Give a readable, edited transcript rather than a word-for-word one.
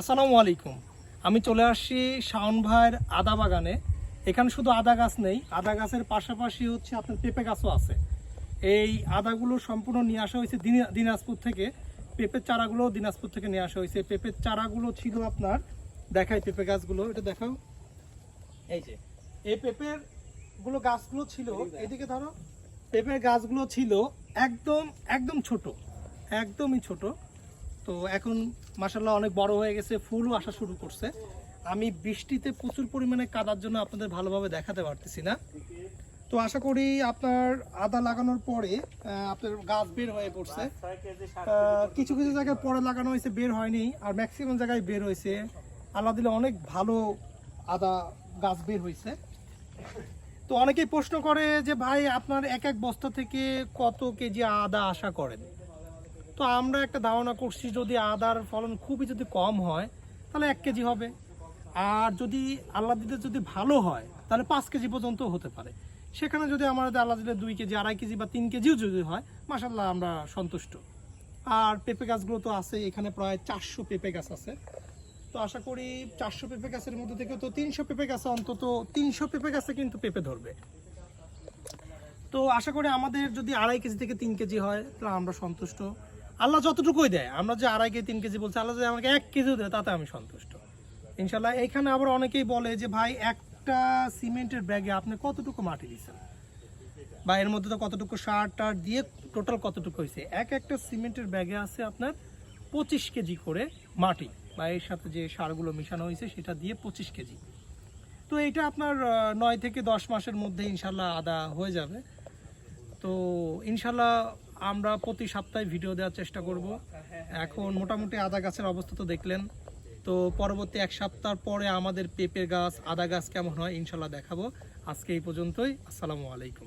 আসসালামু আলাইকুম। আমি চলে আসছি শাওন ভাইয়ের আদা বাগানে। এখানে শুধু আদা গাছ নেই, আদা গাছের পাশাপাশি হচ্ছে আপনার পেঁপে গাছও আছে। এই আদাগুলো সম্পূর্ণ নিয়ে আসা হয়েছে দিনাজপুর থেকে। পেঁপের চারাগুলো দিনাজপুর থেকে নিয়ে আসা হয়েছে। পেঁপের চারাগুলো ছিল আপনার, দেখাই পেঁপে গাছগুলো, এটা দেখাও। এই যে এই পেঁপের গাছগুলো ছিল, এদিকে ধরো, পেঁপের গাছগুলো ছিল একদম একদম ছোট, একদমই ছোট। তো এখন মাশাআল্লাহ অনেক বড় হয়ে গেছে, ফুলও আসা শুরু করছে। আমি বৃষ্টিতে প্রচুর পরিমাণে কাদার জন্য আপনাদের ভালোভাবে দেখাতে পারতেছি না। তো আশা করি আপনার আদা লাগানোর পরে আপনার গাছ বের হয়ে পড়ছে। কিছু কিছু জায়গায় পরে লাগানো হয়েছে, বের হয়নি, আর ম্যাক্সিমাম জায়গায় বের হয়েছে। আল্লাহ দিলে অনেক ভালো আদা গাছ বের হয়েছে। তো অনেকেই প্রশ্ন করে যে ভাই আপনার এক এক বস্তা থেকে কত কেজি আদা আশা করেন? তো আমরা একটা ধারণা করছি, যদি আদার ফলন খুবই যদি কম হয় তাহলে 1 কেজি হবে, আর যদি আল্লাহ দিতে যদি ভালো হয় তাহলে 5 কেজি পর্যন্ত হতে পারে। সেখানে যদি আমাদের আল্লাহ দিলে 2 কেজি, 2.5 কেজি বা 3 কেজিও যদি হয়, মাশাআল্লাহ আমরা সন্তুষ্ট। আর পেঁপে গাছগুলো তো আছে, এখানে প্রায় 400 পেঁপে গাছ আছে। তো আশা করি 400 পেঁপে গাছের মধ্যে থেকে তো 300 পেঁপে গাছে, অন্তত 300 পেঁপে গাছে কিন্তু পেঁপে ধরবে। তো আশা করি আমাদের যদি 2.5 কেজি থেকে 3 কেজি হয় তাহলে আমরা সন্তুষ্ট। আল্লাহ যতটুকুই দেয়, আমরা যে 2.5 কেজি 3 কেজি বলছি, আল্লাহ যদি আমাকে 1 কেজিও দেয় তাতে আমি সন্তুষ্ট ইনশাল্লাহ। এইখানে আবার অনেকেই বলে যে ভাই একটা সিমেন্টের ব্যাগে আপনি কতটুকু মাটি দিচ্ছেন, বা এর মধ্যে তো কতটুকু সার টার দিয়ে টোটাল কতটুকু হয়েছে। একটা সিমেন্টের ব্যাগে আছে আপনার 25 কেজি করে মাটি, বা এর সাথে যে সারগুলো মিশানো হয়েছে সেটা দিয়ে 25 কেজি। তো এইটা আপনার 9 থেকে 10 মাসের মধ্যে ইনশাল্লাহ আদা হয়ে যাবে। তো ইনশাল্লাহ আমরা প্রতি সপ্তাহে ভিডিও দেওয়ার চেষ্টা করব। এখন মোটামুটি আদা গাছের অবস্থা তো দেখলেন। তো পরবর্তী 1 সপ্তাহ পরে আমাদের পেঁপে গাছ, আদা গাছ কেমন হয় ইনশাল্লাহ দেখাবো। আজকে এই পর্যন্তই। আসসালামু আলাইকুম।